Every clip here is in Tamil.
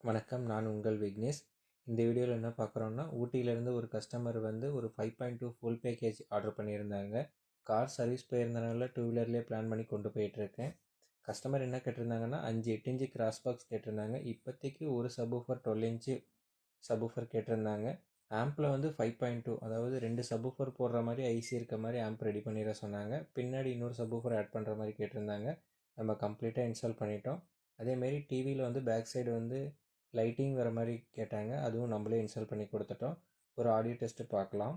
வணக்கம். நான் உங்கள் விக்னேஷ். இந்த வீடியோவில் என்ன பார்க்குறோன்னா, ஊட்டியிலேருந்து ஒரு கஸ்டமர் ஒரு 5.2 ஃபுல் பேக்கேஜ் ஆர்டர் பண்ணியிருந்தாங்க. கார் சர்வீஸ் போயிருந்தனால 2 வீலர்லேயே பிளான் பண்ணி கொண்டு போயிட்டுருக்கேன். கஸ்டமர் என்ன கேட்டிருந்தாங்கன்னா, 5 8 இன்ச்சு கிராஸ் பாக்ஸ் கேட்டிருந்தாங்க. இப்போதைக்கு ஒரு சப்வூஃபர் 12 இன்ச்சு சப்வூஃபர் கேட்டிருந்தாங்க. ஆம்பில் 5.2, அதாவது 2 சப்வூஃபர் போடுற மாதிரி ஐசி இருக்க மாதிரி ஆம்ப் ரெடி பண்ணிட சொன்னாங்க. பின்னாடி இன்னொரு சப்வூஃபர் ஆட் பண்ணுற மாதிரி கேட்டிருந்தாங்க. நம்ம கம்ப்ளீட்டாக இன்ஸ்டால் பண்ணிட்டோம். அதேமாரி டிவியில் பேக் சைடு லைட்டிங் வர மாதிரி கேட்டாங்க. அதுவும் நம்மளே இன்ஸ்டால் பண்ணி கொடுத்துட்டோம். ஒரு ஆடியோ டெஸ்ட்டு பார்க்கலாம்.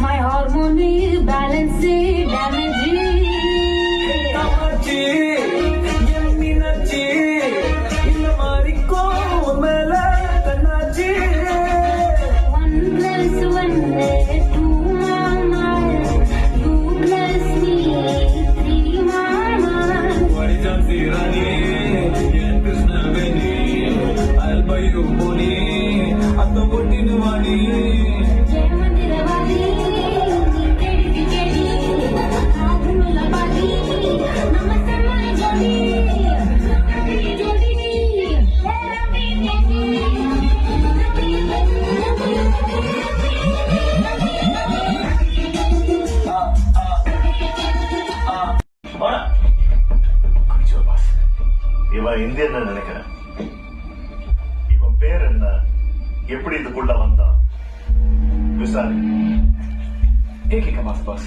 My hormone balance damage. I'll buy you money. I'm the one in the money. இவன் இந்தியன் நினைக்கிறேன். இவன் பேர் என்ன, எப்படி இதுக்குள்ள வந்தான் விசாரி. एक ही कमास बस